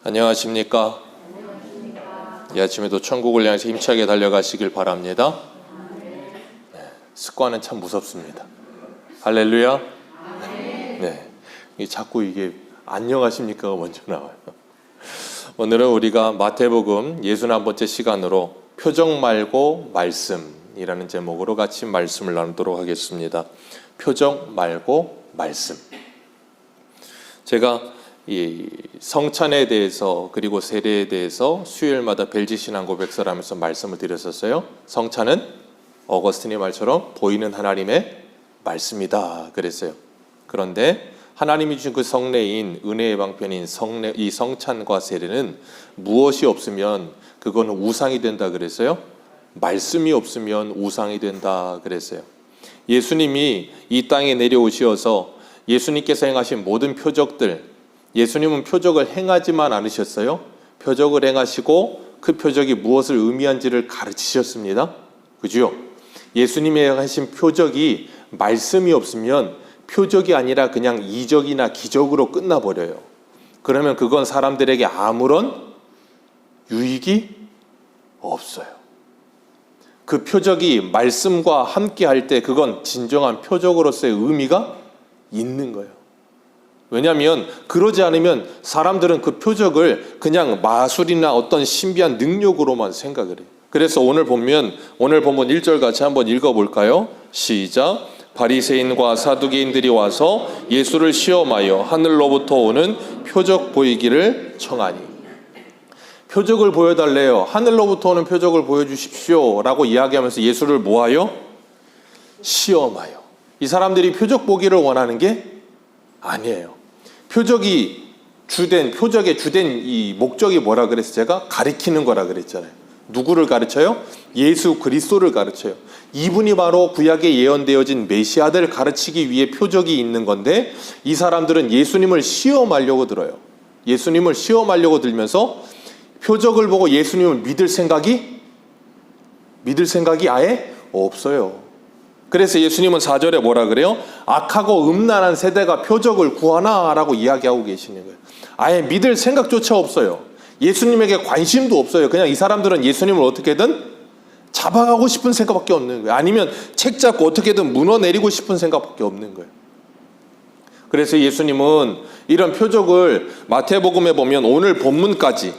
안녕하십니까? 이 아침에도 천국을 향해서 힘차게 달려가시길 바랍니다. 습관은 참 무섭습니다. 할렐루야. 자꾸 이게 안녕하십니까 먼저 나와요. 오늘은 우리가 마태복음 61번째 시간으로 표정 말고 말씀이라는 제목으로 같이 말씀을 나누도록 하겠습니다. 표정 말고 말씀. 제가 이 성찬에 대해서 그리고 세례에 대해서 수요일마다 벨지신앙 고백서를 하면서 말씀을 드렸었어요. 성찬은 어거스틴의 말처럼 보이는 하나님의 말씀이다 그랬어요. 그런데 하나님이 주신 그 성례인 은혜의 방편인 이 성찬과 세례는 무엇이 없으면 그건 우상이 된다 그랬어요. 말씀이 없으면 우상이 된다 그랬어요. 예수님이 이 땅에 내려오셔서 예수님께서 행하신 모든 표적들, 예수님은 표적을 행하지만 않으셨어요. 표적을 행하시고 그 표적이 무엇을 의미한지를 가르치셨습니다. 그죠? 예수님이 하신 표적이 말씀이 없으면 표적이 아니라 그냥 이적이나 기적으로 끝나버려요. 그러면 그건 사람들에게 아무런 유익이 없어요. 그 표적이 말씀과 함께 할 때 그건 진정한 표적으로서의 의미가 있는 거예요. 왜냐하면 그러지 않으면 사람들은 그 표적을 그냥 마술이나 어떤 신비한 능력으로만 생각을 해요. 그래서 오늘 본문 1절 같이 한번 읽어볼까요? 시작. 바리새인과 사두개인들이 와서 예수를 시험하여 하늘로부터 오는 표적 보이기를 청하니. 표적을 보여달래요. 하늘로부터 오는 표적을 보여주십시오 라고 이야기하면서 예수를 뭐하여? 시험하여. 이 사람들이 표적 보기를 원하는 게 아니에요. 표적의 주된 이 목적이 뭐라 그랬어요? 제가 가리키는 거라 그랬잖아요. 누구를 가르쳐요? 예수 그리스도를 가르쳐요. 이분이 바로 구약에 예언되어진 메시아를 가르치기 위해 표적이 있는 건데 이 사람들은 예수님을 시험하려고 들어요. 예수님을 시험하려고 들면서 표적을 보고 예수님을 믿을 생각이 아예 없어요. 그래서 예수님은 4절에 뭐라 그래요? 악하고 음란한 세대가 표적을 구하나? 라고 이야기하고 계시는 거예요. 아예 믿을 생각조차 없어요. 예수님에게 관심도 없어요. 그냥 이 사람들은 예수님을 어떻게든 잡아가고 싶은 생각밖에 없는 거예요. 아니면 책 잡고 어떻게든 무너내리고 싶은 생각밖에 없는 거예요. 그래서 예수님은 이런 표적을 마태복음에 보면 오늘 본문까지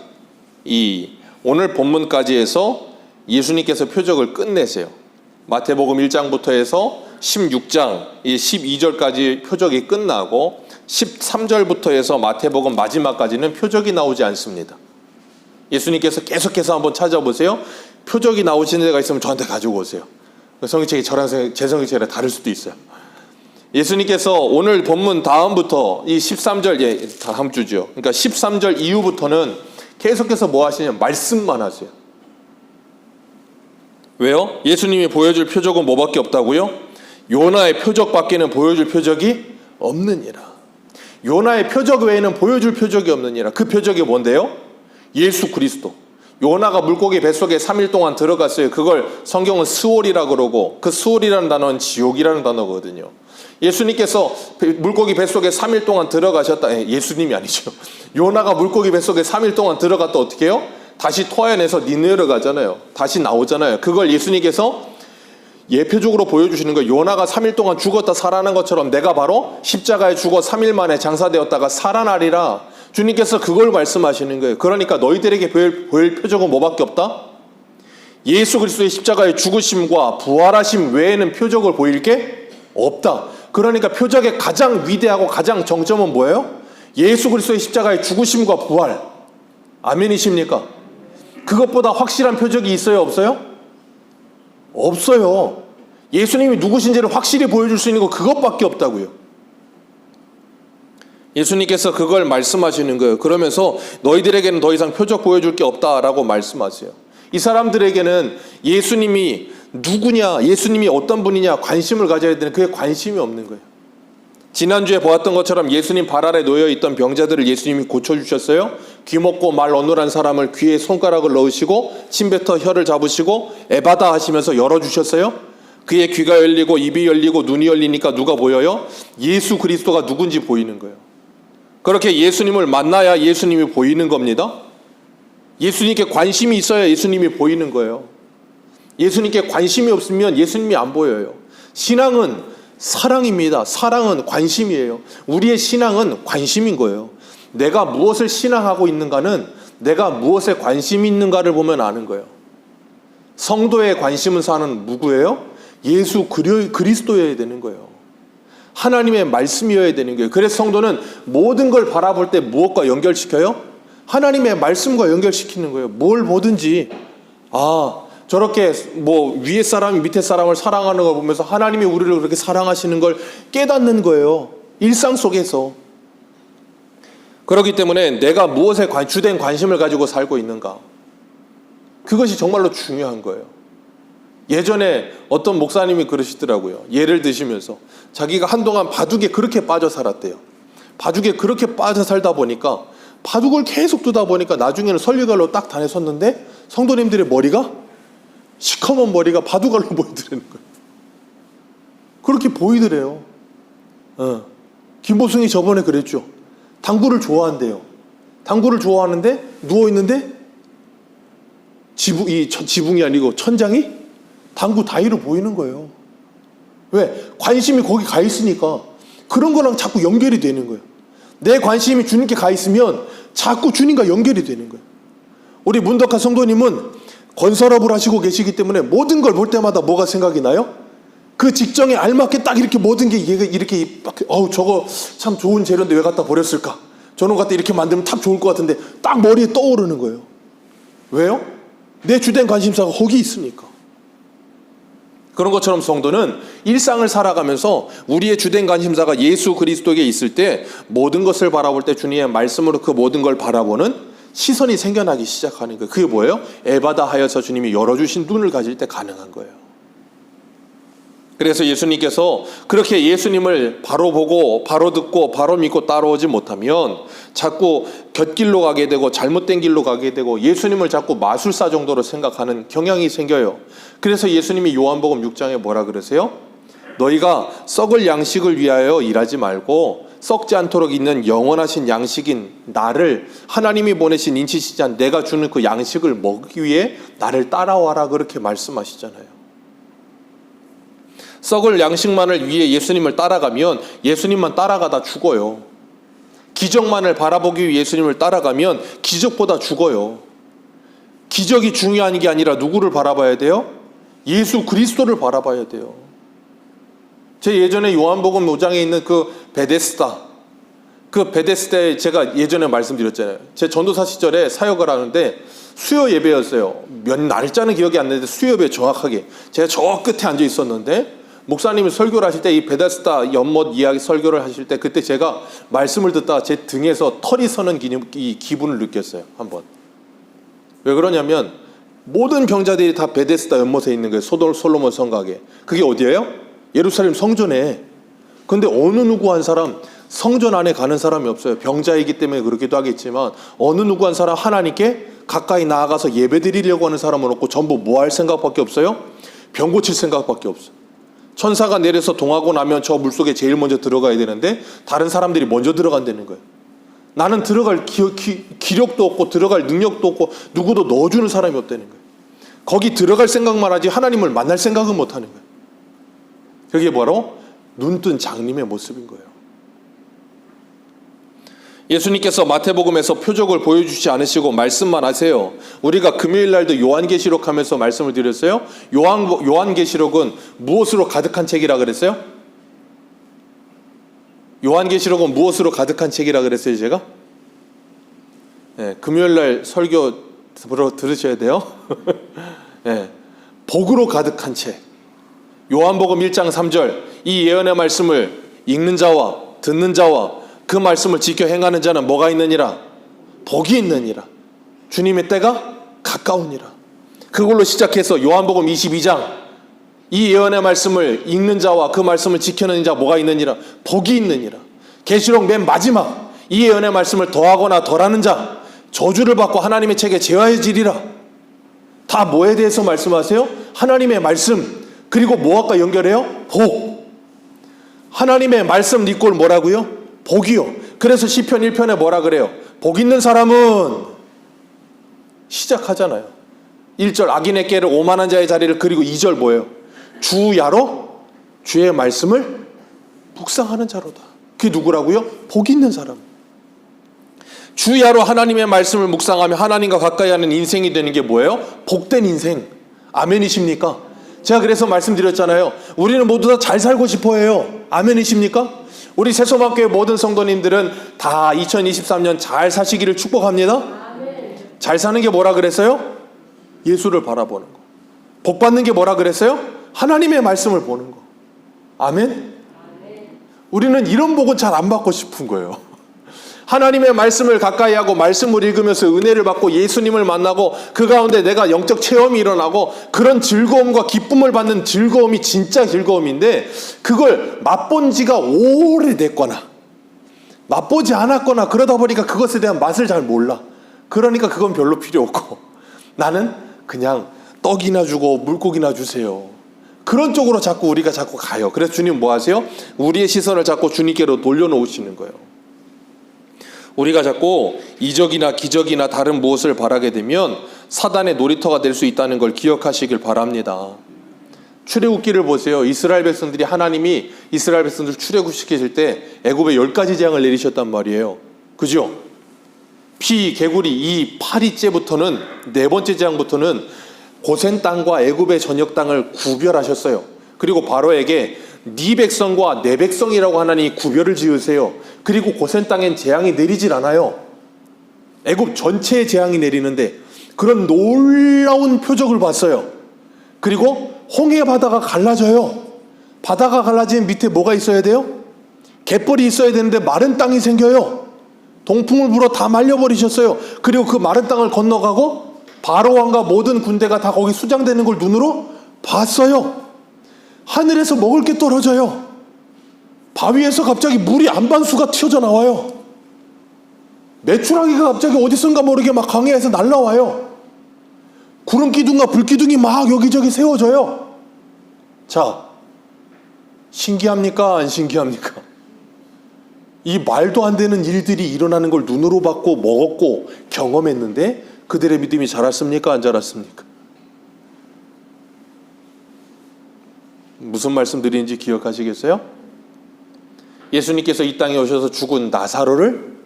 해서 예수님께서 표적을 끝내세요. 마태복음 1장부터 해서 16장 12절까지 표적이 끝나고 13절부터 해서 마태복음 마지막까지는 표적이 나오지 않습니다. 예수님께서 계속해서 한번 찾아보세요. 표적이 나오시는 데가 있으면 저한테 가지고 오세요. 성경책이 제 성경책이랑 다를 수도 있어요. 예수님께서 오늘 본문 다음부터 이 13절 다음 주죠. 그러니까 13절 이후부터는 계속해서 뭐 하시냐면 말씀만 하세요. 왜요? 예수님이 보여줄 표적은 뭐밖에 없다고요? 요나의 표적밖에는 보여줄 표적이 없느니라. 요나의 표적 외에는 보여줄 표적이 없느니라. 그 표적이 뭔데요? 예수 그리스도. 요나가 물고기 뱃속에 3일 동안 들어갔어요. 그걸 성경은 스올이라고 그러고 그 스올이라는 단어는 지옥이라는 단어거든요. 예수님께서 물고기 뱃속에 3일 동안 들어가셨다. 예수님이 아니죠. 요나가 물고기 뱃속에 3일 동안 들어갔다 어떻게 해요? 다시 토해내서 니느웨로 가잖아요. 다시 나오잖아요. 그걸 예수님께서 예표적으로 보여주시는 거예요. 요나가 3일 동안 죽었다 살아난 것처럼 내가 바로 십자가에 죽어 3일 만에 장사되었다가 살아나리라. 주님께서 그걸 말씀하시는 거예요. 그러니까 너희들에게 보일 표적은 뭐밖에 없다? 예수 그리스도의 십자가의 죽으심과 부활하심 외에는 표적을 보일 게 없다. 그러니까 표적의 가장 위대하고 가장 정점은 뭐예요? 예수 그리스도의 십자가의 죽으심과 부활. 아멘이십니까? 그것보다 확실한 표적이 있어요? 없어요? 없어요. 예수님이 누구신지를 확실히 보여줄 수 있는 거 그것밖에 없다고요. 예수님께서 그걸 말씀하시는 거예요. 그러면서 너희들에게는 더 이상 표적 보여줄 게 없다라고 말씀하세요. 이 사람들에게는 예수님이 누구냐, 예수님이 어떤 분이냐 관심을 가져야 되는 그게 관심이 없는 거예요. 지난주에 보았던 것처럼 예수님 발 아래 놓여있던 병자들을 예수님이 고쳐주셨어요. 귀 먹고 말 어눌한 사람을 귀에 손가락을 넣으시고 침 뱉어 혀를 잡으시고 에바다 하시면서 열어주셨어요. 그의 귀가 열리고 입이 열리고 눈이 열리니까 누가 보여요? 예수 그리스도가 누군지 보이는 거예요. 그렇게 예수님을 만나야 예수님이 보이는 겁니다. 예수님께 관심이 있어야 예수님이 보이는 거예요. 예수님께 관심이 없으면 예수님이 안 보여요. 신앙은 사랑입니다. 사랑은 관심이에요. 우리의 신앙은 관심인 거예요. 내가 무엇을 신앙하고 있는가는 내가 무엇에 관심이 있는가를 보면 아는 거예요. 성도의 관심은 사는 누구예요? 예수 그리스도여야 되는 거예요. 하나님의 말씀이어야 되는 거예요. 그래서 성도는 모든 걸 바라볼 때 무엇과 연결시켜요? 하나님의 말씀과 연결시키는 거예요. 뭘 보든지 저렇게 위에 사람이 밑에 사람을 사랑하는 걸 보면서 하나님이 우리를 그렇게 사랑하시는 걸 깨닫는 거예요. 일상 속에서. 그렇기 때문에 내가 무엇에 주된 관심을 가지고 살고 있는가, 그것이 정말로 중요한 거예요. 예전에 어떤 목사님이 그러시더라고요. 예를 드시면서 자기가 한동안 바둑에 그렇게 빠져 살았대요. 바둑에 그렇게 빠져 살다 보니까 바둑을 계속 두다 보니까 나중에는 설교갈로 딱 단에 섰는데 성도님들의 머리가 시커먼 머리가 바둑알로 보이더라는 거예요. 그렇게 보이더래요. 김보승이 저번에 그랬죠. 당구를 좋아한대요. 당구를 좋아하는데 누워있는데 지붕이 아니고 천장이 당구 다이로 보이는 거예요. 왜? 관심이 거기 가 있으니까 그런 거랑 자꾸 연결이 되는 거예요. 내 관심이 주님께 가 있으면 자꾸 주님과 연결이 되는 거예요. 우리 문덕한 성도님은 건설업을 하시고 계시기 때문에 모든 걸 볼 때마다 뭐가 생각이 나요? 그 직종에 알맞게 딱 이렇게 모든 게 이렇게 저거 참 좋은 재료인데 왜 갖다 버렸을까? 저놈 갖다 이렇게 만들면 딱 좋을 것 같은데 딱 머리에 떠오르는 거예요. 왜요? 내 주된 관심사가 거기 있으니까. 그런 것처럼 성도는 일상을 살아가면서 우리의 주된 관심사가 예수 그리스도에게 있을 때 모든 것을 바라볼 때 주님의 말씀으로 그 모든 걸 바라보는 시선이 생겨나기 시작하는 거예요. 그게 뭐예요? 에바다 하여서 주님이 열어주신 눈을 가질 때 가능한 거예요. 그래서 예수님께서 그렇게 예수님을 바로 보고 바로 듣고 바로 믿고 따라오지 못하면 자꾸 곁길로 가게 되고 잘못된 길로 가게 되고 예수님을 자꾸 마술사 정도로 생각하는 경향이 생겨요. 그래서 예수님이 요한복음 6장에 뭐라 그러세요? 너희가 썩을 양식을 위하여 일하지 말고 썩지 않도록 있는 영원하신 양식인 나를, 하나님이 보내신 인치시잔 내가 주는 그 양식을 먹기 위해 나를 따라와라, 그렇게 말씀하시잖아요. 썩을 양식만을 위해 예수님을 따라가면 예수님만 따라가다 죽어요. 기적만을 바라보기 위해 예수님을 따라가면 기적보다 죽어요. 기적이 중요한 게 아니라 누구를 바라봐야 돼요? 예수 그리스도를 바라봐야 돼요. 제 예전에 요한복음 5장에 있는 그 베데스다에 제가 예전에 말씀드렸잖아요. 제 전도사 시절에 사역을 하는데 수요 예배였어요. 몇 날짜는 기억이 안 나는데 수요 예배 정확하게 제가 저 끝에 앉아 있었는데 목사님이 설교를 하실 때 이 베데스다 연못 이야기 설교를 하실 때 그때 제가 말씀을 듣다가 제 등에서 털이 서는 이 기분을 느꼈어요. 한번. 왜 그러냐면 모든 병자들이 다 베데스다 연못에 있는 거예요. 솔로몬 성곽에. 그게 어디예요? 예루살렘 성전에. 근데 어느 누구 한 사람 성전 안에 가는 사람이 없어요. 병자이기 때문에 그렇기도 하겠지만 어느 누구 한 사람 하나님께 가까이 나아가서 예배 드리려고 하는 사람은 없고 전부 뭐 할 생각밖에 없어요? 병 고칠 생각밖에 없어요. 천사가 내려서 동하고 나면 저 물속에 제일 먼저 들어가야 되는데 다른 사람들이 먼저 들어간다는 거예요. 나는 들어갈 기력도 없고 들어갈 능력도 없고 누구도 넣어주는 사람이 없다는 거예요. 거기 들어갈 생각만 하지 하나님을 만날 생각은 못하는 거예요. 그게 바로 눈뜬 장님의 모습인 거예요. 예수님께서 마태복음에서 표적을 보여주지 않으시고 말씀만 하세요. 우리가 금요일날도 요한계시록 하면서 말씀을 드렸어요. 요한계시록은 무엇으로 가득한 책이라 그랬어요? 요한계시록은 무엇으로 가득한 책이라 그랬어요, 제가? 네, 금요일날 설교 들으셔야 돼요. 네, 복으로 가득한 책. 요한복음 1장 3절. 이 예언의 말씀을 읽는 자와 듣는 자와 그 말씀을 지켜 행하는 자는 뭐가 있느니라? 복이 있느니라. 주님의 때가 가까우니라. 그걸로 시작해서 요한복음 22장. 이 예언의 말씀을 읽는 자와 그 말씀을 지켜내는 자 뭐가 있느니라? 복이 있느니라. 계시록 맨 마지막. 이 예언의 말씀을 더하거나 덜하는 자 저주를 받고 하나님의 책에 제하여지리라. 다 뭐에 대해서 말씀하세요? 하나님의 말씀. 그리고 뭐와 연결해요? 복. 하나님의 말씀 니꼴 뭐라고요? 복이요. 그래서 시편 1편에 뭐라 그래요? 복 있는 사람은 시작하잖아요. 1절 악인의 깨를 오만한 자의 자리를, 그리고 2절 뭐예요? 주야로 주의 말씀을 묵상하는 자로다. 그게 누구라고요? 복 있는 사람. 주야로 하나님의 말씀을 묵상하며 하나님과 가까이 하는 인생이 되는 게 뭐예요? 복된 인생. 아멘이십니까? 제가 그래서 말씀드렸잖아요. 우리는 모두 다 잘 살고 싶어 해요. 아멘이십니까? 우리 새소망교회 모든 성도님들은 다 2023년 잘 사시기를 축복합니다. 잘 사는 게 뭐라 그랬어요? 예수를 바라보는 거. 복 받는 게 뭐라 그랬어요? 하나님의 말씀을 보는 거. 아멘? 우리는 이런 복은 잘 안 받고 싶은 거예요. 하나님의 말씀을 가까이 하고 말씀을 읽으면서 은혜를 받고 예수님을 만나고 그 가운데 내가 영적 체험이 일어나고 그런 즐거움과 기쁨을 받는 즐거움이 진짜 즐거움인데, 그걸 맛본 지가 오래됐거나 맛보지 않았거나 그러다 보니까 그것에 대한 맛을 잘 몰라. 그러니까 그건 별로 필요 없고 나는 그냥 떡이나 주고 물고기나 주세요. 그런 쪽으로 자꾸 우리가 자꾸 가요. 그래서 주님 뭐 하세요? 우리의 시선을 자꾸 주님께로 돌려놓으시는 거예요. 우리가 자꾸 이적이나 기적이나 다른 무엇을 바라게 되면 사단의 놀이터가 될 수 있다는 걸 기억하시길 바랍니다. 출애굽기를 보세요. 이스라엘 백성들이, 하나님이 이스라엘 백성들 출애굽시키실 때 애굽에 10가지 재앙을 내리셨단 말이에요. 그죠? 피, 개구리, 이 파리째부터는, 4번째 재앙부터는 고센 땅과 애굽의 전역 땅을 구별하셨어요. 그리고 바로에게 네 백성과 내 백성이라고 하나니 구별을 지으세요. 그리고 고센 땅엔 재앙이 내리질 않아요. 애굽 전체에 재앙이 내리는데 그런 놀라운 표적을 봤어요. 그리고 홍해 바다가 갈라져요. 바다가 갈라지면 밑에 뭐가 있어야 돼요? 갯벌이 있어야 되는데 마른 땅이 생겨요. 동풍을 불어 다 말려버리셨어요. 그리고 그 마른 땅을 건너가고 바로 왕과 모든 군대가 다 거기 수장되는 걸 눈으로 봤어요. 하늘에서 먹을 게 떨어져요. 바위에서 갑자기 물이 안반수가 튀어져 나와요. 메추라기가 갑자기 어디선가 모르게 막 광야에서 날라와요. 구름 기둥과 불 기둥이 막 여기저기 세워져요. 자, 신기합니까? 안 신기합니까? 이 말도 안 되는 일들이 일어나는 걸 눈으로 봤고 먹었고 경험했는데 그들의 믿음이 자랐습니까? 안 자랐습니까? 무슨 말씀 드리는지 기억하시겠어요? 예수님께서 이 땅에 오셔서 죽은 나사로를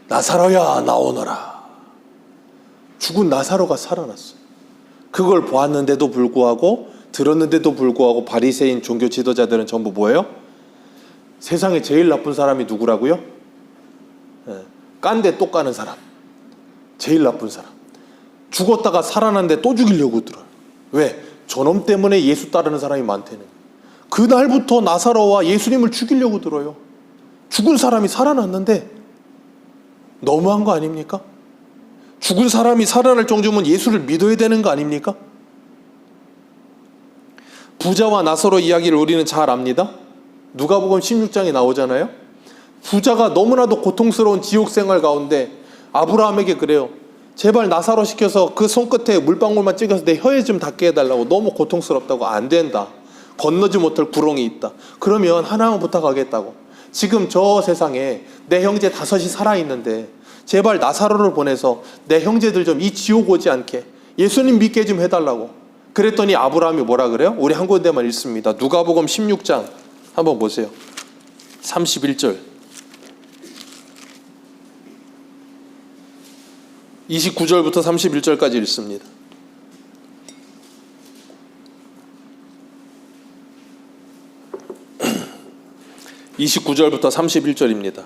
나사로야 나오너라. 죽은 나사로가 살아났어요. 그걸 보았는데도 불구하고, 들었는데도 불구하고 바리새인 종교 지도자들은 전부 뭐예요? 세상에 제일 나쁜 사람이 누구라고요? 깐데 또 까는 사람. 제일 나쁜 사람. 죽었다가 살아났는데 또 죽이려고 들어요. 왜? 저놈 때문에 예수 따르는 사람이 많다는. 그날부터 나사로와 예수님을 죽이려고 들어요. 죽은 사람이 살아났는데 너무한 거 아닙니까? 죽은 사람이 살아날 정도면 예수를 믿어야 되는 거 아닙니까? 부자와 나사로 이야기를 우리는 잘 압니다. 누가복음 16장에 나오잖아요. 부자가 너무나도 고통스러운 지옥 생활 가운데 아브라함에게 그래요. 제발 나사로 시켜서 그 손끝에 물방울만 찍어서 내 혀에 좀 닿게 해달라고. 너무 고통스럽다고. 안 된다. 건너지 못할 구렁이 있다. 그러면 하나만 부탁하겠다고. 지금 저 세상에 내 형제 5이 살아있는데 제발 나사로를 보내서 내 형제들 좀 이 지옥 오지 않게 예수님 믿게 좀 해달라고. 그랬더니 아브라함이 뭐라 그래요? 우리 한 군데만 읽습니다. 누가복음 16장 한번 보세요. 31절 29절부터 31절까지 읽습니다. (29절부터) 31절입니다.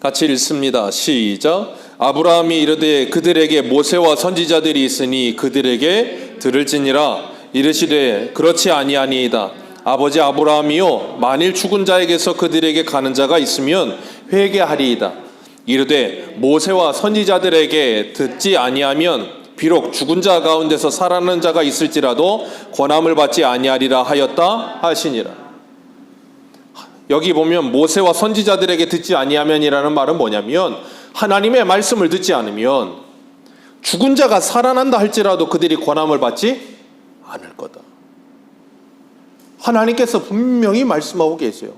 같이 읽습니다. 시작. 아브라함이 이르되 그들에게 모세와 선지자들이 있으니 그들에게 들을지니라. 이르시되 그렇지 아니하니이다. 아버지 아브라함이요 만일 죽은 자에게서 그들에게 가는 자가 있으면 회개하리이다. 이르되 모세와 선지자들에게 듣지 아니하면 비록 죽은 자 가운데서 살아나는 자가 있을지라도 권함을 받지 아니하리라 하였다 하시니라. 여기 보면 모세와 선지자들에게 듣지 아니하면이라는 말은 뭐냐면 하나님의 말씀을 듣지 않으면 죽은 자가 살아난다 할지라도 그들이 권함을 받지 않을 거다. 하나님께서 분명히 말씀하고 계세요.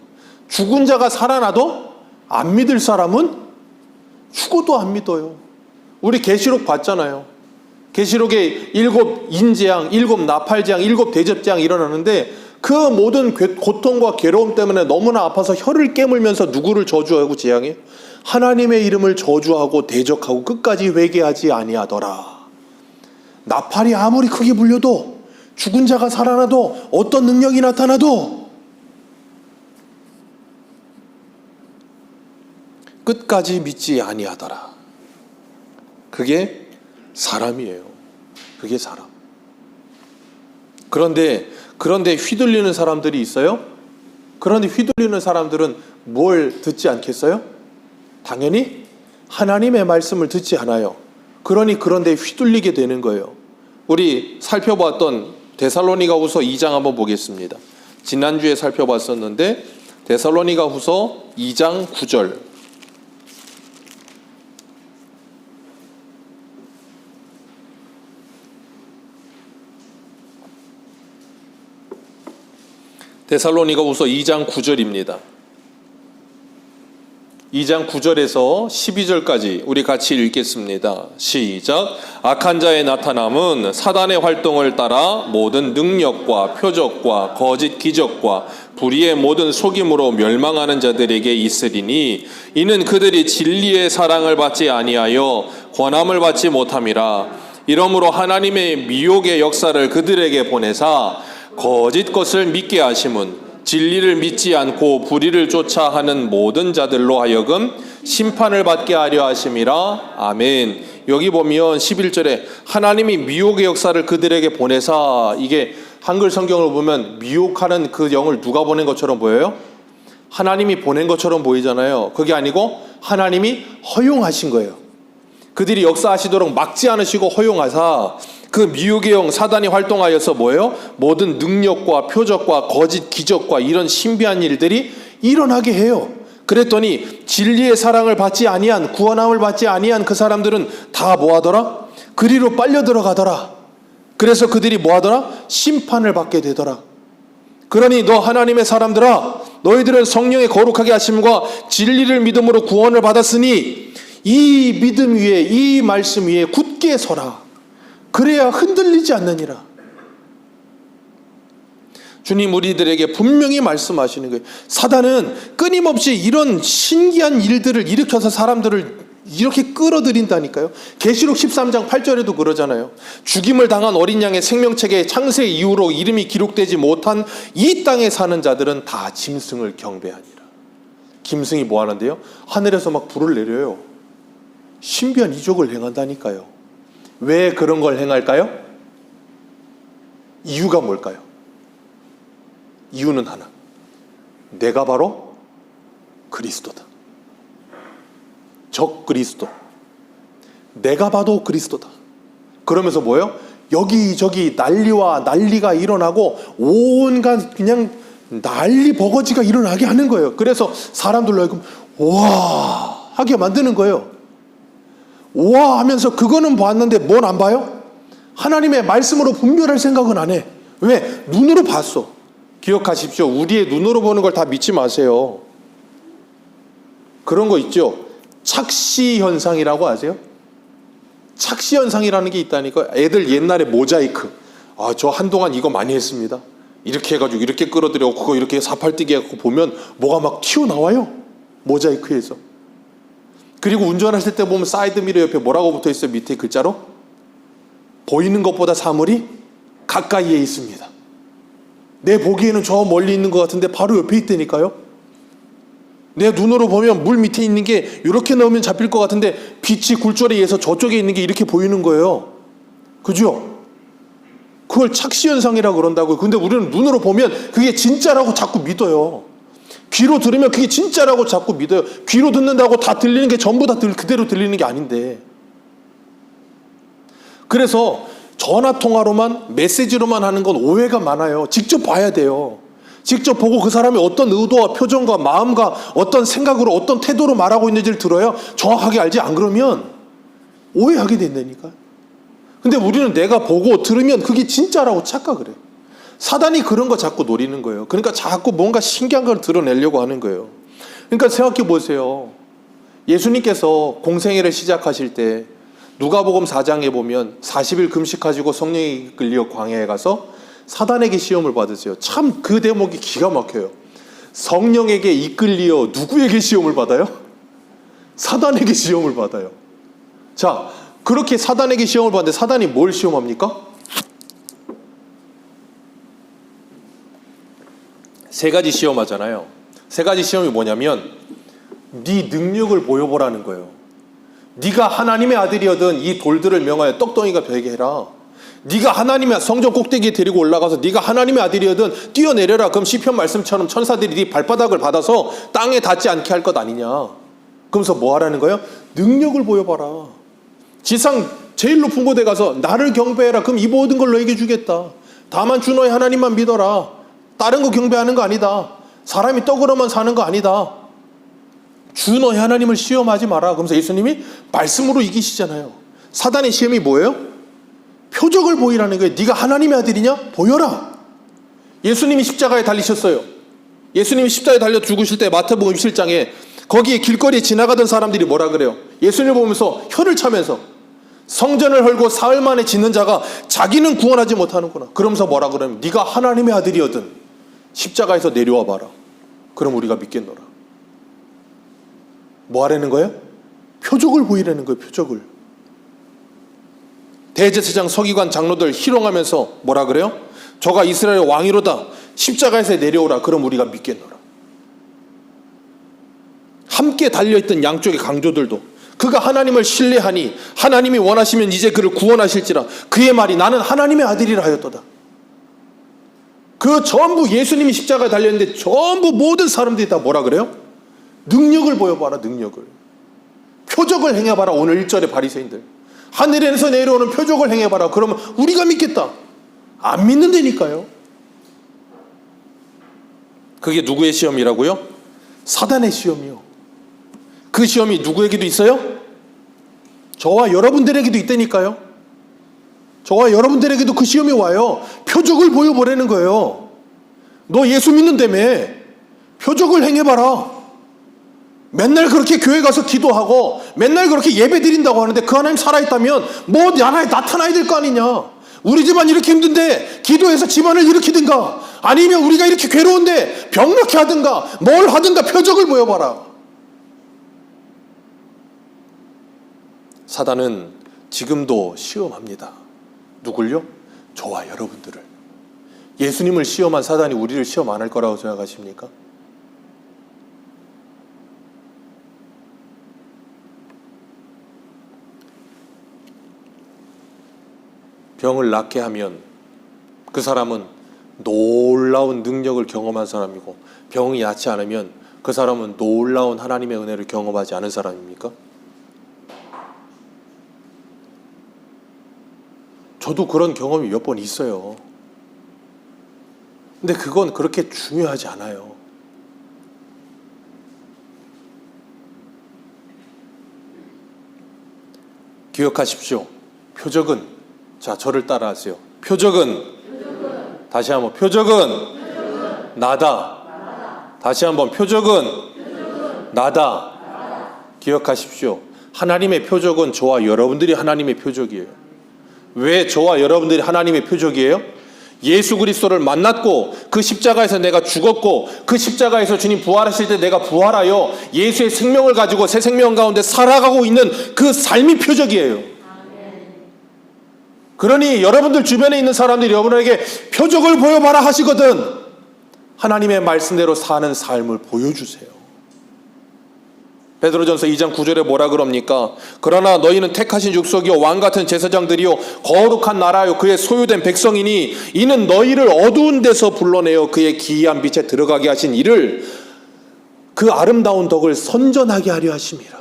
죽은 자가 살아나도 안 믿을 사람은 죽어도 안 믿어요. 우리 계시록 봤잖아요. 계시록에 7 인재앙, 7 나팔재앙, 7 대접재앙 일어나는데 그 모든 고통과 괴로움 때문에 너무나 아파서 혀를 깨물면서 누구를 저주하고 재앙해요? 하나님의 이름을 저주하고 대적하고 끝까지 회개하지 아니하더라. 나팔이 아무리 크게 불려도, 죽은 자가 살아나도, 어떤 능력이 나타나도 끝까지 믿지 아니하더라. 그게 사람이에요. 그게 사람. 그런데 휘둘리는 사람들이 있어요? 그런데 휘둘리는 사람들은 뭘 듣지 않겠어요? 당연히 하나님의 말씀을 듣지 않아요. 그런데 휘둘리게 되는 거예요. 우리 살펴봤던 데살로니가후서 2장 한번 보겠습니다. 지난주에 살펴봤었는데 데살로니가후서 2장 9절. 데살로니가후서 2장 9절입니다. 2장 9절에서 12절까지 우리 같이 읽겠습니다. 시작. 악한 자의 나타남은 사단의 활동을 따라 모든 능력과 표적과 거짓 기적과 불의의 모든 속임으로 멸망하는 자들에게 있으리니 이는 그들이 진리의 사랑을 받지 아니하여 권함을 받지 못함이라. 이러므로 하나님의 미혹의 역사를 그들에게 보내사 거짓 것을 믿게 하심은 진리를 믿지 않고 불의를 쫓아 하는 모든 자들로 하여금 심판을 받게 하려 하심이라. 아멘. 여기 보면 11절에 하나님이 미혹의 역사를 그들에게 보내사, 이게 한글 성경을 보면 미혹하는 그 영을 누가 보낸 것처럼 보여요? 하나님이 보낸 것처럼 보이잖아요. 그게 아니고 하나님이 허용하신 거예요. 그들이 역사하시도록 막지 않으시고 허용하사 그 미혹의 영 사단이 활동하여서 뭐예요? 모든 능력과 표적과 거짓 기적과 이런 신비한 일들이 일어나게 해요. 그랬더니 진리의 사랑을 받지 아니한, 구원함을 받지 아니한 그 사람들은 다 뭐하더라? 그리로 빨려 들어가더라. 그래서 그들이 뭐하더라? 심판을 받게 되더라. 그러니 너 하나님의 사람들아, 너희들은 성령의 거룩하게 하심과 진리를 믿음으로 구원을 받았으니 이 믿음 위에, 이 말씀 위에 굳게 서라. 그래야 흔들리지 않느니라. 주님 우리들에게 분명히 말씀하시는 거예요. 사단은 끊임없이 이런 신기한 일들을 일으켜서 사람들을 이렇게 끌어들인다니까요. 계시록 13장 8절에도 그러잖아요. 죽임을 당한 어린 양의 생명책에 창세 이후로 이름이 기록되지 못한 이 땅에 사는 자들은 다 짐승을 경배하니라. 짐승이 뭐 하는데요? 하늘에서 막 불을 내려요. 신비한 이적을 행한다니까요. 왜 그런 걸 행할까요? 이유가 뭘까요? 이유는 하나. 내가 바로 그리스도다. 적 그리스도. 내가 봐도 그리스도다. 그러면서 뭐예요? 여기저기 난리가 일어나고 온갖 그냥 난리 버거지가 일어나게 하는 거예요. 그래서 사람들로 와 하게 만드는 거예요. 와 하면서 그거는 봤는데 뭘 안 봐요? 하나님의 말씀으로 분별할 생각은 안 해. 왜? 눈으로 봤어. 기억하십시오. 우리의 눈으로 보는 걸 다 믿지 마세요. 그런 거 있죠. 착시현상이라고 아세요? 착시현상이라는 게 있다니까. 애들 옛날에 모자이크. 저 한동안 이거 많이 했습니다. 이렇게 해가지고 이렇게 끌어들여 그거 이렇게 사팔뜨기 해갖고 보면 뭐가 막 튀어나와요. 모자이크에서. 그리고 운전하실 때 보면 사이드미러 옆에 뭐라고 붙어있어요? 밑에 글자로? 보이는 것보다 사물이 가까이에 있습니다. 내 보기에는 저 멀리 있는 것 같은데 바로 옆에 있다니까요. 내 눈으로 보면 물 밑에 있는 게 이렇게 넣으면 잡힐 것 같은데 빛이 굴절에 의해서 저쪽에 있는 게 이렇게 보이는 거예요. 그죠? 그걸 착시현상이라고 그런다고요. 근데 우리는 눈으로 보면 그게 진짜라고 자꾸 믿어요. 귀로 들으면 그게 진짜라고 자꾸 믿어요. 귀로 듣는다고 다 들리는 게 전부 다 그대로 들리는 게 아닌데. 그래서 전화통화로만 메시지로만 하는 건 오해가 많아요. 직접 봐야 돼요. 직접 보고 그 사람이 어떤 의도와 표정과 마음과 어떤 생각으로 어떤 태도로 말하고 있는지를 들어야 정확하게 알지. 안 그러면 오해하게 된다니까. 근데 우리는 내가 보고 들으면 그게 진짜라고 착각을 해요. 사단이 그런 거 자꾸 노리는 거예요. 그러니까 자꾸 뭔가 신기한 걸 드러내려고 하는 거예요. 그러니까 생각해 보세요. 예수님께서 공생애를 시작하실 때 누가복음 4장에 보면 40일 금식하시고 성령이 이끌려 광야에 가서 사단에게 시험을 받으세요. 참 그 대목이 기가 막혀요. 성령에게 이끌려 누구에게 시험을 받아요? 사단에게 시험을 받아요. 자, 그렇게 사단에게 시험을 받는데 사단이 뭘 시험합니까? 세 가지 시험하잖아요. 세 가지 시험이 뭐냐면 네 능력을 보여보라는 거예요. 네가 하나님의 아들이거든 이 돌들을 명하여 떡덩이가 되게 해라. 네가 하나님의 성전 꼭대기에 데리고 올라가서 네가 하나님의 아들이거든 뛰어내려라. 그럼 시편 말씀처럼 천사들이 네 발바닥을 받아서 땅에 닿지 않게 할 것 아니냐. 그러면서 뭐 하라는 거예요? 능력을 보여봐라. 지상 제일 높은 곳에 가서 나를 경배해라. 그럼 이 모든 걸 너에게 주겠다. 다만 주 너의 하나님만 믿어라. 다른 거 경배하는 거 아니다. 사람이 떡으로만 사는 거 아니다. 주 너의 하나님을 시험하지 마라. 그러면서 예수님이 말씀으로 이기시잖아요. 사단의 시험이 뭐예요? 표적을 보이라는 거예요. 네가 하나님의 아들이냐? 보여라. 예수님이 십자가에 달리셨어요. 예수님이 십자가에 달려 죽으실 때 마태복음 7장에 거기에 길거리에 지나가던 사람들이 뭐라 그래요? 예수님을 보면서 혀를 차면서 성전을 헐고 사흘 만에 짓는 자가 자기는 구원하지 못하는구나. 그러면서 뭐라 그러면 네가 하나님의 아들이거든 십자가에서 내려와 봐라. 그럼 우리가 믿겠노라. 뭐 하라는 거예요? 표적을 보이라는 거예요. 표적을. 대제사장 서기관 장로들 희롱하면서 뭐라 그래요? 저가 이스라엘 왕이로다. 십자가에서 내려오라. 그럼 우리가 믿겠노라. 함께 달려있던 양쪽의 강조들도 그가 하나님을 신뢰하니 하나님이 원하시면 이제 그를 구원하실지라. 그의 말이 나는 하나님의 아들이라 하였도다. 그 전부 예수님이 십자가에 달렸는데 전부 모든 사람들이 다 뭐라 그래요? 능력을 보여봐라. 능력을. 표적을 행해봐라. 오늘 1절의 바리새인들. 하늘에서 내려오는 표적을 행해봐라. 그러면 우리가 믿겠다. 안 믿는다니까요. 그게 누구의 시험이라고요? 사단의 시험이요. 그 시험이 누구에게도 있어요? 저와 여러분들에게도 있다니까요. 저와 여러분들에게도 그 시험이 와요. 표적을 보여보라는 거예요. 너 예수 믿는다며 표적을 행해봐라. 맨날 그렇게 교회 가서 기도하고 맨날 그렇게 예배 드린다고 하는데 그 하나님 살아있다면 뭐 나타나야 될 거 아니냐. 우리 집안 이렇게 힘든데 기도해서 집안을 일으키든가 아니면 우리가 이렇게 괴로운데 병력해 하든가 뭘 하든가 표적을 보여봐라. 사단은 지금도 시험합니다. 누굴요? 저와 여러분들을. 예수님을 시험한 사단이 우리를 시험 안 할 거라고 생각하십니까? 병을 낫게 하면 그 사람은 놀라운 능력을 경험한 사람이고 병이 낫지 않으면 그 사람은 놀라운 하나님의 은혜를 경험하지 않은 사람입니까? 저도 그런 경험이 몇 번 있어요. 근데 그건 그렇게 중요하지 않아요. 기억하십시오. 표적은, 자, 저를 따라하세요. 표적은, 다시 한번, 표적은 나다. 다시 한번, 표적은 나다. 기억하십시오. 하나님의 표적은 저와 여러분들이 하나님의 표적이에요. 왜 저와 여러분들이 하나님의 표적이에요? 예수 그리스도를 만났고 그 십자가에서 내가 죽었고 그 십자가에서 주님 부활하실 때 내가 부활하여 예수의 생명을 가지고 새 생명 가운데 살아가고 있는 그 삶이 표적이에요. 그러니 여러분들 주변에 있는 사람들이 여러분에게 표적을 보여봐라 하시거든 하나님의 말씀대로 사는 삶을 보여주세요. 베드로전서 2장 9절에 뭐라 그럽니까? 그러나 너희는 택하신 족속이요 왕같은 제사장들이요 거룩한 나라요 그의 소유된 백성이니 이는 너희를 어두운 데서 불러내어 그의 기이한 빛에 들어가게 하신 이를 그 아름다운 덕을 선전하게 하려 하심이라.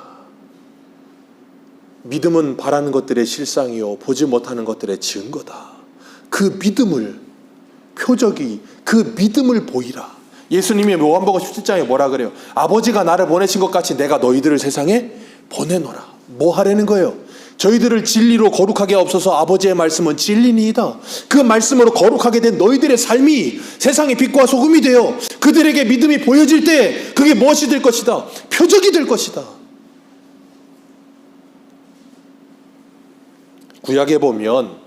믿음은 바라는 것들의 실상이요 보지 못하는 것들의 증거다. 그 믿음을 표적이 그 믿음을 보이라. 예수님이 요한복음 17장에 뭐라 그래요? 아버지가 나를 보내신 것 같이 내가 너희들을 세상에 보내노라. 뭐 하라는 거예요? 저희들을 진리로 거룩하게 하옵소서. 아버지의 말씀은 진리니이다. 그 말씀으로 거룩하게 된 너희들의 삶이 세상의 빛과 소금이 되어 그들에게 믿음이 보여질 때 그게 무엇이 될 것이다? 표적이 될 것이다. 구약에 보면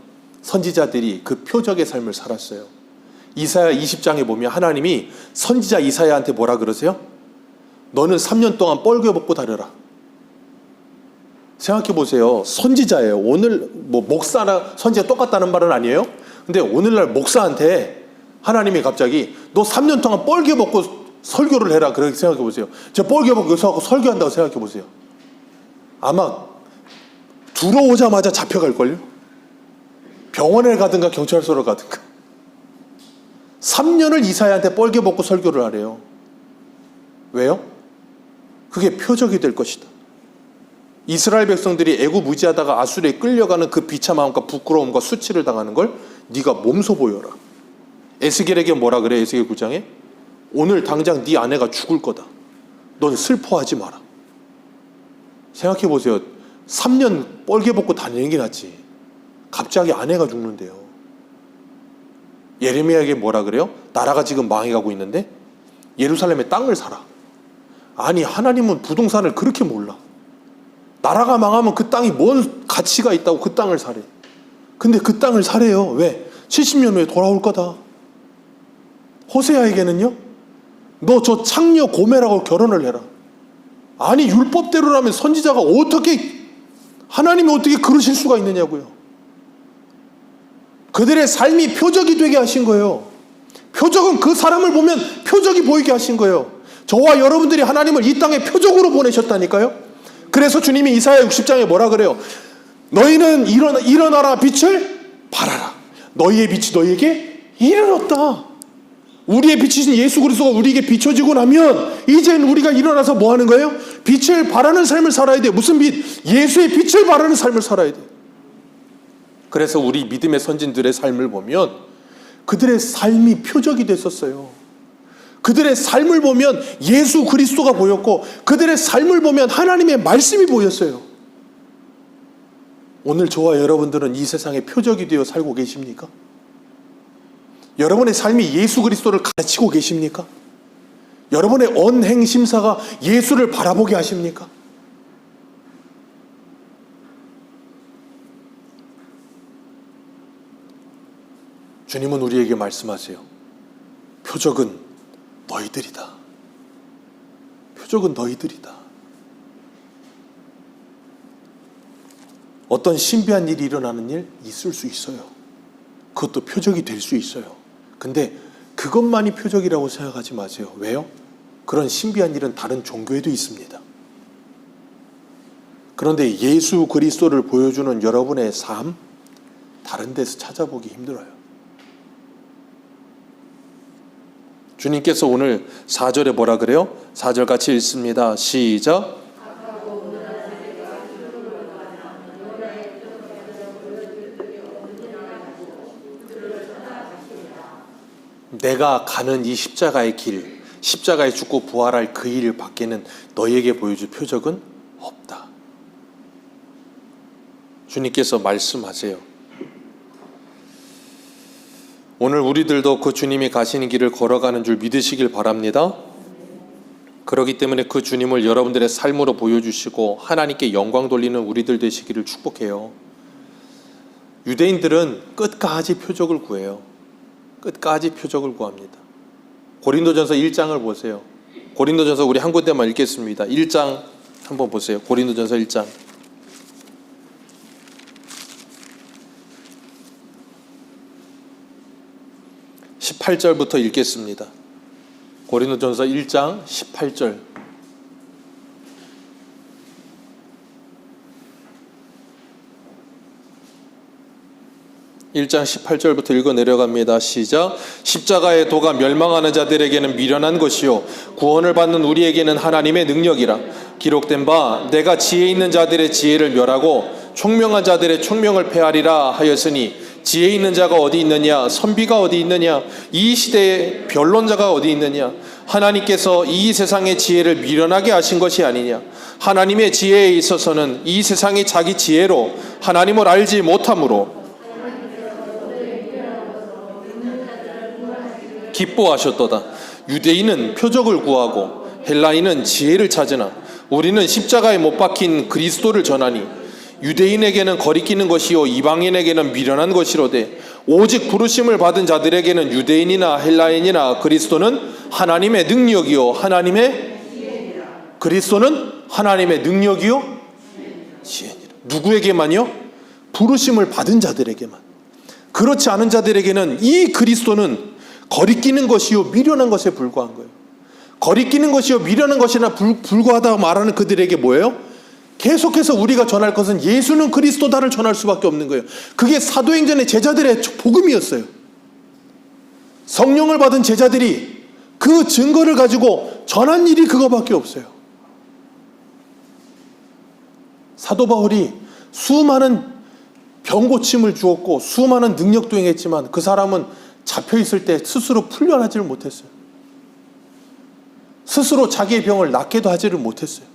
선지자들이 그 표적의 삶을 살았어요. 이사야 20장에 보면 하나님이 선지자 이사야한테 뭐라 그러세요? 너는 3년 동안 뻘개 벗고 다녀라. 생각해 보세요. 선지자예요. 오늘 뭐 목사나 선지자 똑같다는 말은 아니에요. 근데 오늘날 목사한테 하나님이 갑자기 너 3년 동안 뻘개 벗고 설교를 해라. 그렇게 생각해 보세요. 저 뻘개 벗고 여기서 하고 설교한다고 생각해 보세요. 아마 들어오자마자 잡혀갈걸요? 병원에 가든가 경찰서로 가든가. 3년을 이사야한테 뻘개 벗고 설교를 하래요. 왜요? 그게 표적이 될 것이다. 이스라엘 백성들이 애굽 무지하다가 아수르에 끌려가는 그 비참함과 부끄러움과 수치를 당하는 걸 네가 몸소 보여라. 에스겔에게 뭐라 그래? 에스겔 9장에 오늘 당장 네 아내가 죽을 거다. 넌 슬퍼하지 마라. 생각해 보세요. 3년 뻘개 벗고 다니는 게 낫지. 갑자기 아내가 죽는데요. 예레미야에게 뭐라 그래요? 나라가 지금 망해가고 있는데 예루살렘에 땅을 사라. 아니, 하나님은 부동산을 그렇게 몰라. 나라가 망하면 그 땅이 뭔 가치가 있다고 그 땅을 사래. 근데 그 땅을 사래요. 왜? 70년 후에 돌아올 거다. 호세아에게는요, 너 저 창녀 고멜하고 결혼을 해라. 아니, 율법대로라면 선지자가 어떻게, 하나님이 어떻게 그러실 수가 있느냐고요. 그들의 삶이 표적이 되게 하신 거예요. 표적은 그 사람을 보면 표적이 보이게 하신 거예요. 저와 여러분들이 하나님을 이 땅에 표적으로 보내셨다니까요. 그래서 주님이 이사야 60장에 뭐라 그래요? 너희는 일어나라, 빛을 발하라. 너희의 빛이 너희에게 이르렀다. 우리의 빛이신 예수 그리스도가 우리에게 비춰지고 나면 이제는 우리가 일어나서 뭐 하는 거예요? 빛을 발하는 삶을 살아야 돼요. 무슨 빛? 예수의 빛을 발하는 삶을 살아야 돼요. 그래서 우리 믿음의 선진들의 삶을 보면 그들의 삶이 표적이 됐었어요. 그들의 삶을 보면 예수 그리스도가 보였고 그들의 삶을 보면 하나님의 말씀이 보였어요. 오늘 저와 여러분들은 이 세상의 표적이 되어 살고 계십니까? 여러분의 삶이 예수 그리스도를 가르치고 계십니까? 여러분의 언행 심사가 예수를 바라보게 하십니까? 주님은 우리에게 말씀하세요. 표적은 너희들이다. 표적은 너희들이다. 어떤 신비한 일이 일어나는 일 있을 수 있어요. 그것도 표적이 될 수 있어요. 근데 그것만이 표적이라고 생각하지 마세요. 왜요? 그런 신비한 일은 다른 종교에도 있습니다. 그런데 예수 그리스도를 보여주는 여러분의 삶, 다른 데서 찾아보기 힘들어요. 주님께서 오늘 4절에 뭐라 그래요? 4절 같이 읽습니다. 시작. 내가 가는 이 십자가의 길, 십자가에 죽고 부활할 그 일 밖에는 너희에게 보여줄 표적은 없다. 주님께서 말씀하세요. 오늘 우리들도 그 주님이 가시는 길을 걸어가는 줄 믿으시길 바랍니다. 그렇기 때문에 그 주님을 여러분들의 삶으로 보여주시고 하나님께 영광 돌리는 우리들 되시기를 축복해요. 유대인들은 끝까지 표적을 구해요. 끝까지 표적을 구합니다. 고린도전서 1장을 보세요. 고린도전서 우리 한 군데만 읽겠습니다. 1장 한번 보세요. 고린도전서 1장. 18절부터 읽겠습니다. 고린도전서 1장 18절. (1장 18절부터) 읽어 내려갑니다. 시작. 십자가의 도가 멸망하는 자들에게는 미련한 것이요 구원을 받는 우리에게는 하나님의 능력이라. 기록된 바 내가 지혜 있는 자들의 지혜를 멸하고 총명한 자들의 총명을 폐하리라 하였으니 지혜 있는 자가 어디 있느냐? 선비가 어디 있느냐? 이 시대에 변론자가 어디 있느냐? 하나님께서 이 세상의 지혜를 미련하게 하신 것이 아니냐. 하나님의 지혜에 있어서는 이 세상이 자기 지혜로 하나님을 알지 못함으로 기뻐하셨도다. 유대인은 표적을 구하고 헬라인은 지혜를 찾으나 우리는 십자가에 못 박힌 그리스도를 전하니 유대인에게는 거리끼는 것이요 이방인에게는 미련한 것이로되 오직 부르심을 받은 자들에게는 유대인이나 헬라인이나 그리스도는 하나님의 능력이요 그리스도는 하나님의 능력이요 지혜니라. 누구에게만요? 부르심을 받은 자들에게만. 그렇지 않은 자들에게는 이 그리스도는 거리끼는 것이요 미련한 것에 불과한 거예요. 거리끼는 것이요 미련한 것이나 불과하다고 말하는 그들에게 뭐예요? 계속해서 우리가 전할 것은 예수는 그리스도다를 전할 수밖에 없는 거예요. 그게 사도행전의 제자들의 복음이었어요. 성령을 받은 제자들이 그 증거를 가지고 전한 일이 그거밖에 없어요. 사도 바울이 수많은 병고침을 주었고 수많은 능력도 행했지만 그 사람은 잡혀있을 때 스스로 풀려나지를 못했어요. 스스로 자기의 병을 낫게도 하지를 못했어요.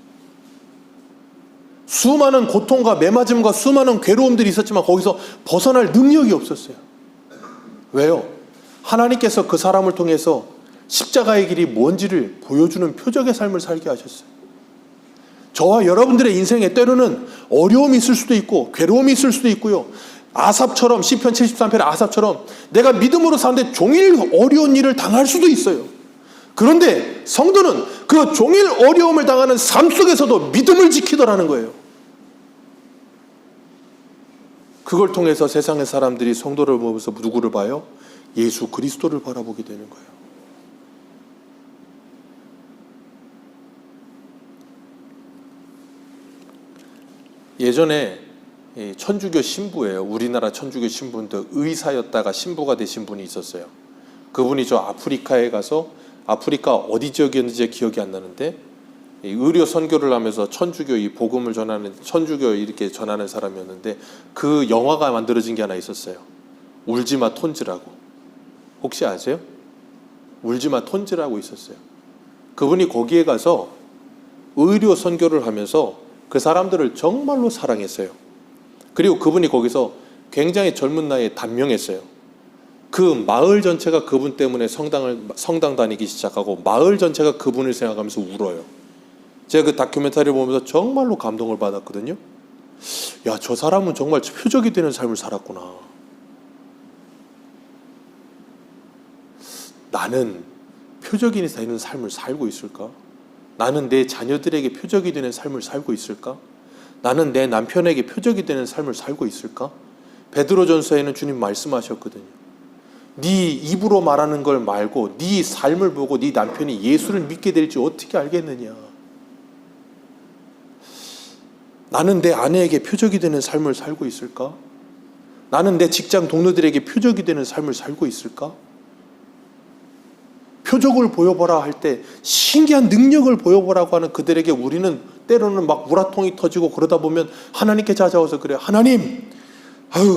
수많은 고통과 매맞음과 수많은 괴로움들이 있었지만 거기서 벗어날 능력이 없었어요. 왜요? 하나님께서 그 사람을 통해서 십자가의 길이 뭔지를 보여주는 표적의 삶을 살게 하셨어요. 저와 여러분들의 인생에 때로는 어려움이 있을 수도 있고 괴로움이 있을 수도 있고요. 아삽처럼 시편 73편의 아삽처럼 내가 믿음으로 사는데 종일 어려운 일을 당할 수도 있어요. 그런데 성도는 그 종일 어려움을 당하는 삶 속에서도 믿음을 지키더라는 거예요. 그걸 통해서 세상의 사람들이 성도를 보면서 누구를 봐요? 예수 그리스도를 바라보게 되는 거예요. 예전에 천주교 신부예요. 우리나라 천주교 신부인데 의사였다가 신부가 되신 분이 있었어요. 그분이 저 아프리카에 가서 아프리카 어디 지역이었는지 기억이 안 나는데 의료 선교를 하면서 천주교 이 복음을 전하는 천주교 이렇게 전하는 사람이었는데 그 영화가 만들어진 게 하나 있었어요. 울지마 톤즈라고. 혹시 아세요? 울지마 톤즈라고 있었어요. 그분이 거기에 가서 의료 선교를 하면서 그 사람들을 정말로 사랑했어요. 그리고 그분이 거기서 굉장히 젊은 나이에 단명했어요. 그 마을 전체가 그분 때문에 성당 다니기 시작하고 마을 전체가 그분을 생각하면서 울어요. 제가 그 다큐멘터리를 보면서 정말로 감동을 받았거든요. 야, 저 사람은 정말 표적이 되는 삶을 살았구나. 나는 표적이 되는 삶을 살고 있을까? 나는 내 자녀들에게 표적이 되는 삶을 살고 있을까? 나는 내 남편에게 표적이 되는 삶을 살고 있을까? 베드로전서에는 주님 말씀하셨거든요. 네 입으로 말하는 걸 말고 네 삶을 보고 네 남편이 예수를 믿게 될지 어떻게 알겠느냐? 나는 내 아내에게 표적이 되는 삶을 살고 있을까? 나는 내 직장 동료들에게 표적이 되는 삶을 살고 있을까? 표적을 보여보라 할 때 신기한 능력을 보여보라고 하는 그들에게 우리는 때로는 막 우라통이 터지고 그러다 보면 하나님께 찾아와서 그래요. 하나님,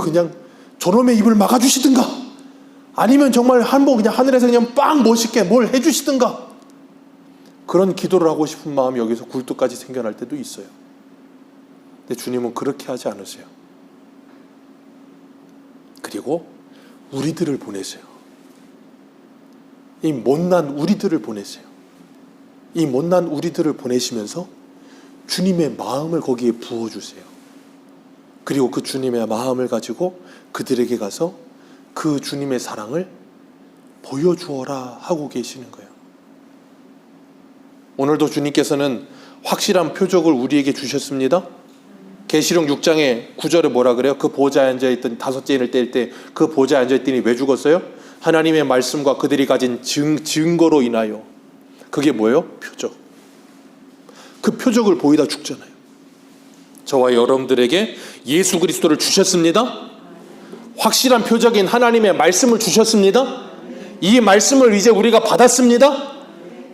그냥 저놈의 입을 막아주시든가 아니면 정말 한번 그냥 하늘에서 그냥 빵 멋있게 뭘 해주시든가 그런 기도를 하고 싶은 마음이 여기서 굴뚝까지 생겨날 때도 있어요. 근데 주님은 그렇게 하지 않으세요. 그리고 우리들을 보내세요. 이 못난 우리들을 보내세요. 이 못난 우리들을 보내시면서 주님의 마음을 거기에 부어주세요. 그리고 그 주님의 마음을 가지고 그들에게 가서 그 주님의 사랑을 보여주어라 하고 계시는 거예요. 오늘도 주님께서는 확실한 표적을 우리에게 주셨습니다. 계시록 6장의 9절에 뭐라 그래요? 그 보좌에 앉아있던 다섯째 인을 뗄 때 그 보좌에 앉아있더니 왜 죽었어요? 하나님의 말씀과 그들이 가진 증거로 인하여. 그게 뭐예요? 표적. 그 표적을 보이다 죽잖아요. 저와 여러분들에게 예수 그리스도를 주셨습니다. 확실한 표적인 하나님의 말씀을 주셨습니다. 이 말씀을 이제 우리가 받았습니다.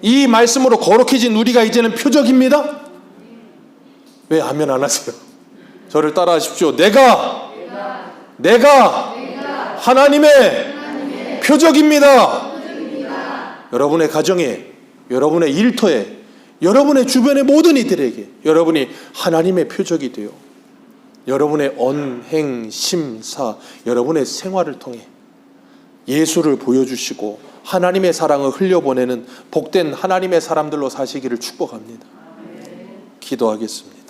이 말씀으로 거룩해진 우리가 이제는 표적입니다. 왜 아멘 안 하세요? 저를 따라 하십시오. 내가 하나님의 표적입니다. 여러분의 가정에, 여러분의 일터에, 여러분의 주변의 모든 이들에게 여러분이 하나님의 표적이 되어 여러분의 언행, 심사, 여러분의 생활을 통해 예수를 보여주시고 하나님의 사랑을 흘려보내는 복된 하나님의 사람들로 사시기를 축복합니다. 기도하겠습니다.